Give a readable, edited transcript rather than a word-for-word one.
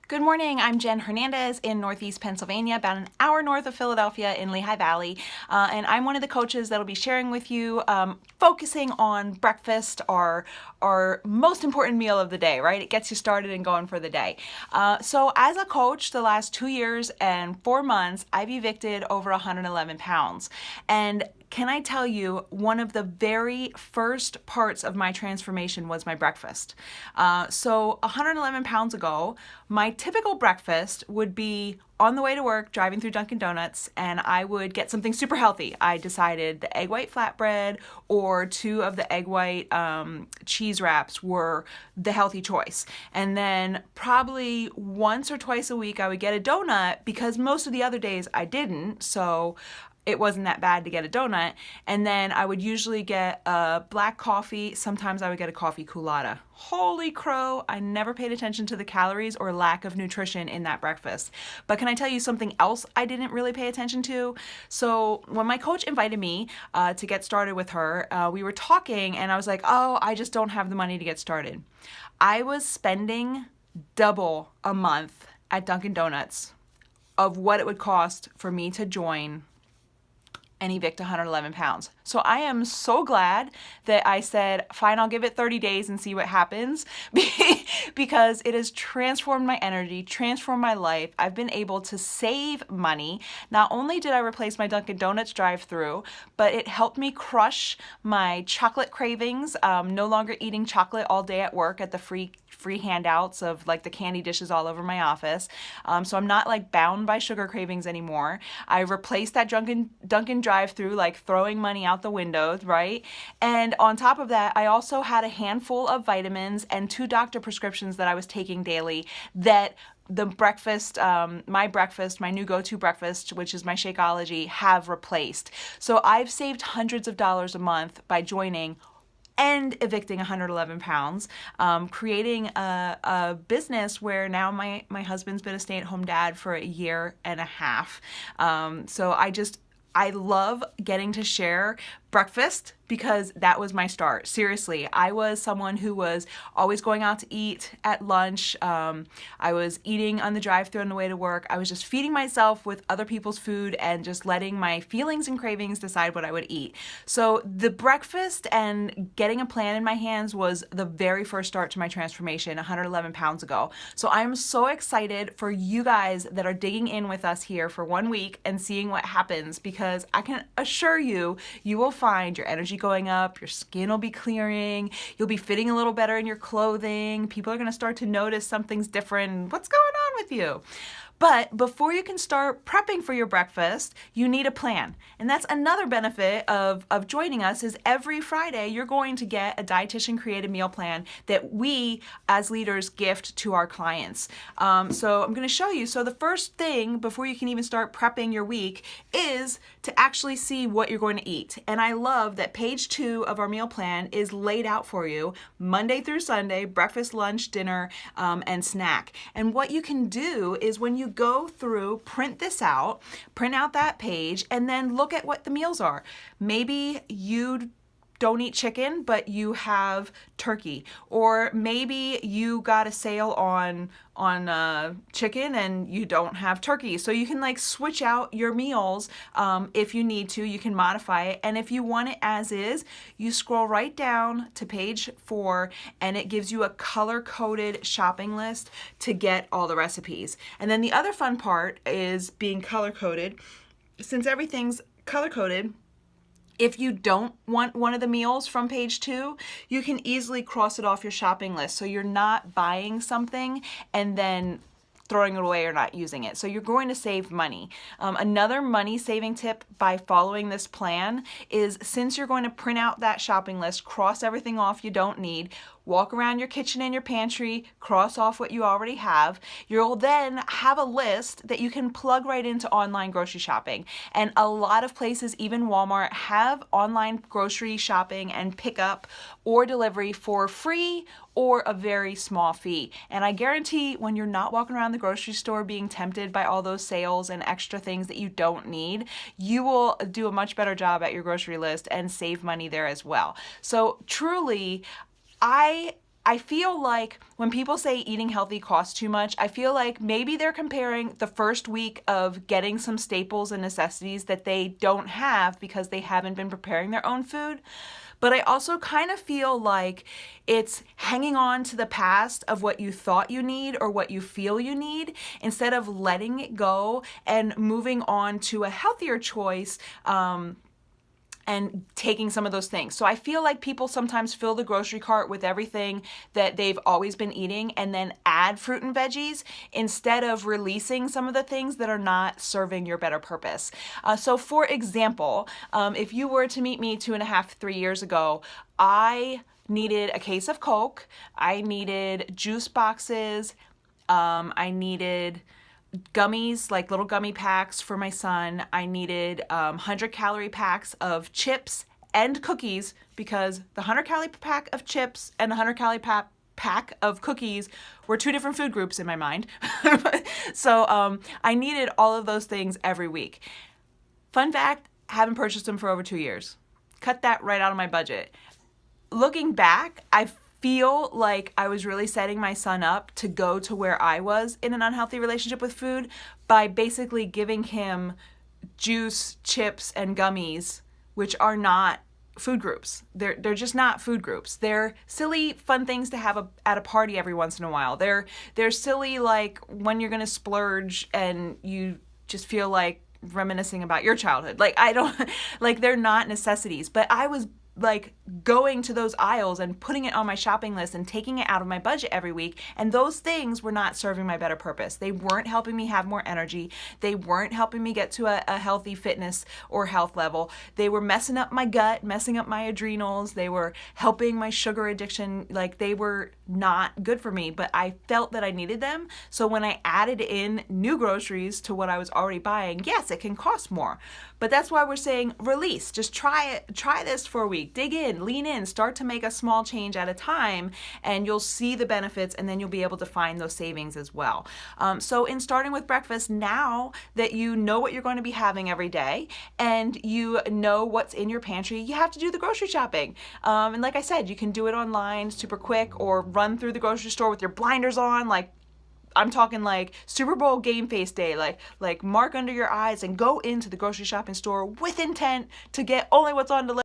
Good morning, I'm Jen Hernandez in Northeast Pennsylvania, about an hour north of Philadelphia in Lehigh Valley, and I'm one of the coaches that will be sharing with you, focusing on breakfast, our most important meal of the day, right? It gets you started and going for the day. So as a coach, the last 2 years and 4 months, I've evicted over 111 pounds. And can I tell you, one of the very first parts of my transformation was my breakfast. So 111 pounds ago, my typical breakfast would be on the way to work, driving through Dunkin' Donuts, and I would get something super healthy. I decided the egg white flatbread or 2 of the egg white cheese wraps were the healthy choice. And then probably once or twice a week, I would get a donut because most of the other days I didn't. So it wasn't that bad to get a donut. And then I would usually get a black coffee. Sometimes I would get a coffee culotta. Holy crow, I never paid attention to the calories or lack of nutrition in that breakfast. But can I tell you something else I didn't really pay attention to? So when my coach invited me to get started with her, we were talking and I was like, oh, I just don't have the money to get started. I was spending double a month at Dunkin' Donuts of what it would cost for me to join and evict 111 pounds. So I am so glad that I said, fine, I'll give it 30 days and see what happens because it has transformed my energy, transformed my life. I've been able to save money. Not only did I replace my Dunkin' Donuts drive-through, but it helped me crush my chocolate cravings, no longer eating chocolate all day at work at the free handouts of like the candy dishes all over my office. So I'm not like bound by sugar cravings anymore. I replaced that Dunkin' drive-through, like throwing money out the window, right? And on top of that, I also had a handful of vitamins and 2 doctor prescriptions that I was taking daily that the breakfast, my new go-to breakfast, which is my Shakeology, have replaced. So I've saved hundreds of dollars a month by joining and evicting 111 pounds, creating a business where now my husband's been a stay-at-home dad for a year and a half. So I love getting to share breakfast because that was my start. Seriously, I was someone who was always going out to eat at lunch. I was eating on the drive-thru on the way to work. I was just feeding myself with other people's food and just letting my feelings and cravings decide what I would eat. So the breakfast and getting a plan in my hands was the very first start to my transformation 111 pounds ago. So I'm so excited for you guys that are digging in with us here for 1 week and seeing what happens, because I can assure you, you will find your energy going up, your skin will be clearing, you'll be fitting a little better in your clothing, people are going to start to notice something's different. What's going on with you? But before you can start prepping for your breakfast, you need a plan. And that's another benefit of joining us is every Friday you're going to get a dietitian created meal plan that we as leaders gift to our clients. So I'm going to show you. So the first thing before you can even start prepping your week is to actually see what you're going to eat. And I love that page 2 of our meal plan is laid out for you Monday through Sunday, breakfast, lunch, dinner, and snack. And what you can do is when you go through, print out that page, and then look at what the meals are. Maybe you don't eat chicken, but you have turkey. Or maybe you got a sale on chicken and you don't have turkey. So you can like switch out your meals if you need to. You can modify it. And if you want it as is, you scroll right down to page 4 and it gives you a color-coded shopping list to get all the recipes. And then the other fun part is being color-coded. Since everything's color-coded, if you don't want one of the meals from page 2, you can easily cross it off your shopping list. So you're not buying something and then throwing it away or not using it. So you're going to save money. Another money saving tip by following this plan is, since you're going to print out that shopping list, cross everything off you don't need, walk around your kitchen and your pantry, cross off what you already have, you'll then have a list that you can plug right into online grocery shopping. And a lot of places, even Walmart, have online grocery shopping and pickup or delivery for free or a very small fee. And I guarantee when you're not walking around the grocery store being tempted by all those sales and extra things that you don't need, you will do a much better job at your grocery list and save money there as well. So truly, I I feel like when people say eating healthy costs too much, I feel like maybe they're comparing the first week of getting some staples and necessities that they don't have because they haven't been preparing their own food. But I also kind of feel like it's hanging on to the past of what you thought you need or what you feel you need instead of letting it go and moving on to a healthier choice. And taking some of those things. So I feel like people sometimes fill the grocery cart with everything that they've always been eating and then add fruit and veggies instead of releasing some of the things that are not serving your better purpose. So for example, if you were to meet me 2.5, 3 years ago, I needed a case of Coke, I needed juice boxes, I needed gummies, like little gummy packs for my son. I needed 100-calorie packs of chips and cookies because the 100-calorie pack of chips and the 100-calorie pack of cookies were two different food groups in my mind. So I needed all of those things every week. Fun fact, haven't purchased them for over 2 years. Cut that right out of my budget. Looking back, I feel like I was really setting my son up to go to where I was in an unhealthy relationship with food by basically giving him juice, chips, and gummies, which are not food groups. They're just not food groups. They're silly, fun things to have at a party every once in a while. They're silly, like when you're gonna splurge and you just feel like reminiscing about your childhood. Like they're not necessities. But I was like going to those aisles and putting it on my shopping list and taking it out of my budget every week, and those things were not serving my better purpose. They weren't helping me have more energy. They weren't helping me get to a healthy fitness or health level. They were messing up my gut, messing up my adrenals. They were helping my sugar addiction. Like, they were not good for me, but I felt that I needed them. So when I added in new groceries to what I was already buying, yes, it can cost more. But that's why we're saying release. Just try it. Try this for a week. Dig in, lean in, start to make a small change at a time, and you'll see the benefits, and then you'll be able to find those savings as well. So in starting with breakfast, now that you know what you're going to be having every day and you know what's in your pantry, you have to do the grocery shopping. And like I said, you can do it online super quick or run through the grocery store with your blinders on, like I'm talking like Super Bowl game face day, like mark under your eyes and go into the grocery shopping store with intent to get only what's on the list.